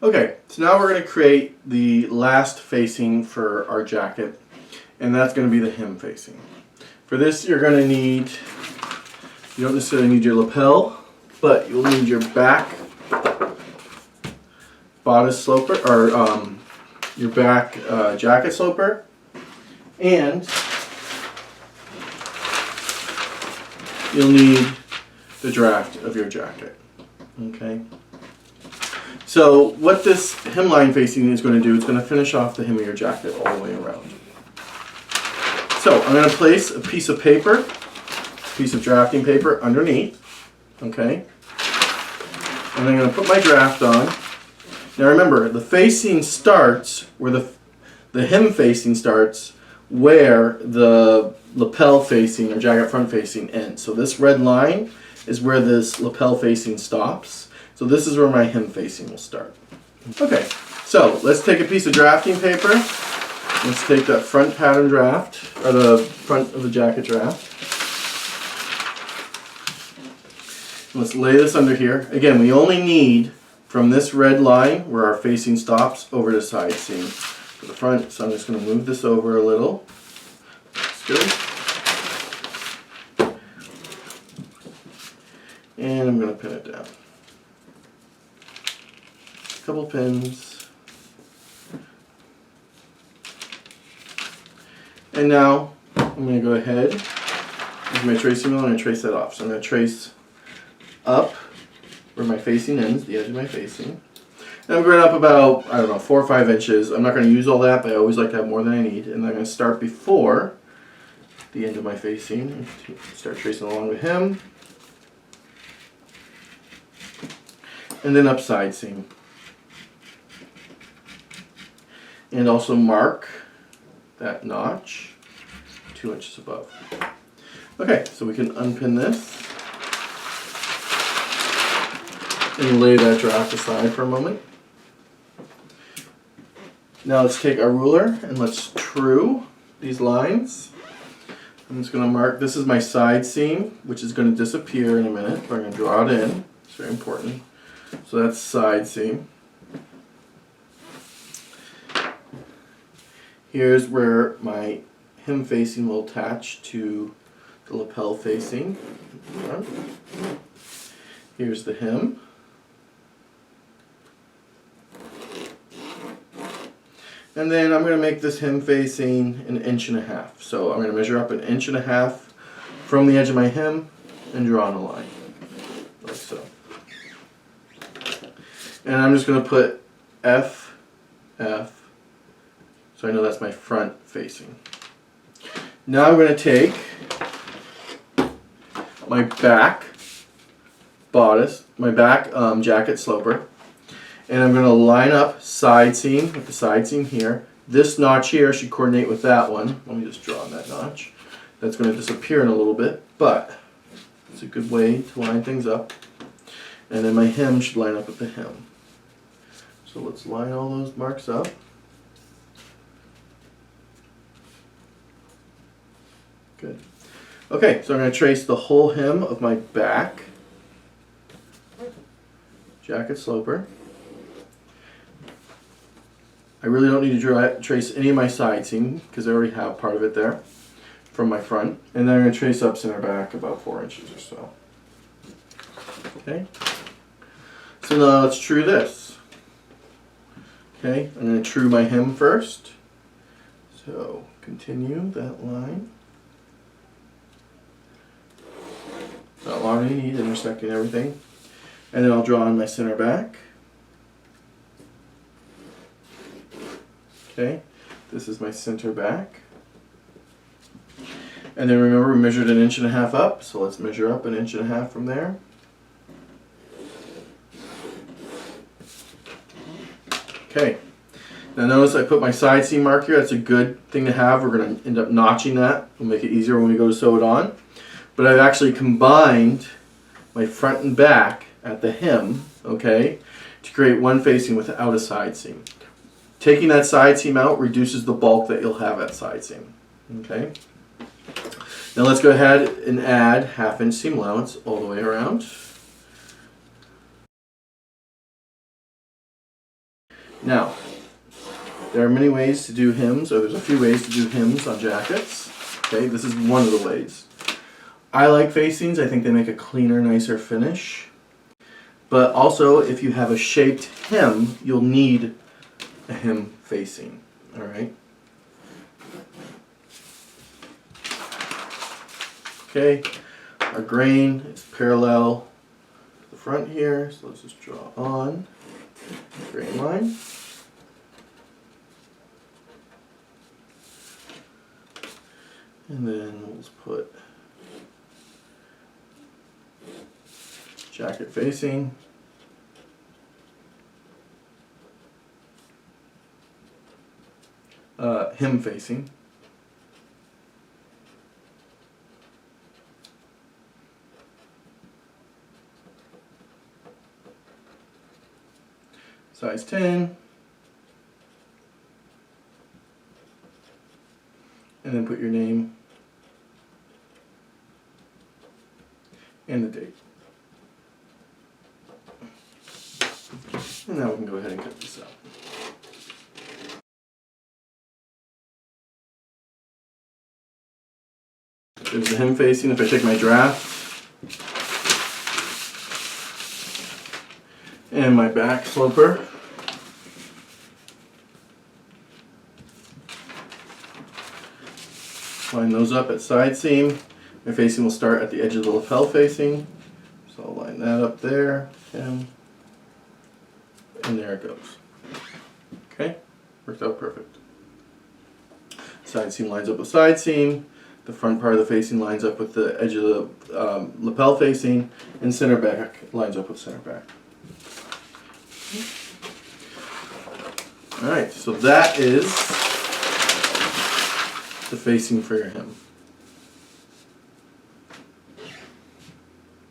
Okay, so now we're going to create the last facing for our jacket, and that's going to be the hem facing. For this, you're going to need, you don't necessarily need your lapel, but you'll need your back bodice sloper, or your back jacket sloper, and you'll need the draft of your jacket. Okay. So what this hemline facing is going to do, it's going to finish off the hem of your jacket all the way around. So I'm going to place a piece of paper, piece of drafting paper underneath, okay? And I'm going to put my draft on. Now remember, the facing starts where the hem facing starts where the lapel facing or jacket front facing ends. So this red line is where this lapel facing stops. So this is where my hem facing will start. Okay, so let's take a piece of drafting paper. Let's take that front pattern draft, or the front of the jacket draft. Let's lay this under here. Again, we only need from this red line where our facing stops over to side seam for the front. So I'm just going to move this over a little. That's good. And I'm going to pin it down. Couple pins, and now I'm going to go ahead with my tracing wheel and I'm going to trace that off. So I'm going to trace up where my facing ends, the edge of my facing, and I'm going up about, I don't know, 4 or 5 inches. I'm not going to use all that, but I always like to have more than I need, and I'm going to start before the end of my facing. Start tracing along the hem, and then up side seam. And also mark that notch 2 inches above. Okay, so we can unpin this and lay that draft aside for a moment. Now let's take our ruler and let's true these lines. I'm just going to mark, this is my side seam, which is going to disappear in a minute, but I'm going to draw it in. It's very important. So that's side seam. Here's where my hem facing will attach to the lapel facing. Here's the hem. And then I'm going to make this hem facing 1.5 inches. So I'm going to measure up 1.5 inches from the edge of my hem and draw on a line, like so. And I'm just going to put F, F, so I know that's my front facing. Now I'm going to take my back bodice, my back jacket sloper, and I'm going to line up side seam with the side seam here. This notch here should coordinate with that one. Let me just draw on that notch. That's going to disappear in a little bit, but it's a good way to line things up. And then my hem should line up with the hem. So let's line all those marks up. Good. Okay, so I'm going to trace the whole hem of my back jacket sloper. I really don't need to trace any of my side seam because I already have part of it there from my front. And then I'm going to trace up center back about 4 inches or so. Okay. So now let's true this. Okay, I'm going to true my hem first. So continue that line. Not long as you need, intersecting everything. And then I'll draw on my center back. Okay, this is my center back. And then remember we measured 1.5 inches up, so let's measure up 1.5 inches from there. Okay, now notice I put my side seam mark here. That's a good thing to have. We're going to end up notching that. It'll make it easier when we go to sew it on. But I've actually combined my front and back at the hem, okay, to create one facing without a side seam. Taking that side seam out reduces the bulk that you'll have at side seam, okay. Now let's go ahead and add 1/2 inch seam allowance all the way around. Now, there are many ways to do hems, or there's a few ways to do hems on jackets. Okay, this is one of the ways. I like facings. I think they make a cleaner, nicer finish. But also, if you have a shaped hem, you'll need a hem facing. All right. Okay, our grain is parallel to the front here, so let's just draw on the grain line. And then we'll just put jacket facing. Hem facing. Size 10. And then put your name and the date. And now we can go ahead and cut this out. There's the hem facing. If I take my draft and my back sloper, line those up at side seam. My facing will start at the edge of the lapel facing. So I'll line that up there, and there it goes. Okay, worked out perfect. Side seam lines up with side seam. The front part of the facing lines up with the edge of the lapel facing, and center back lines up with center back. Alright, so that is the facing for your hem.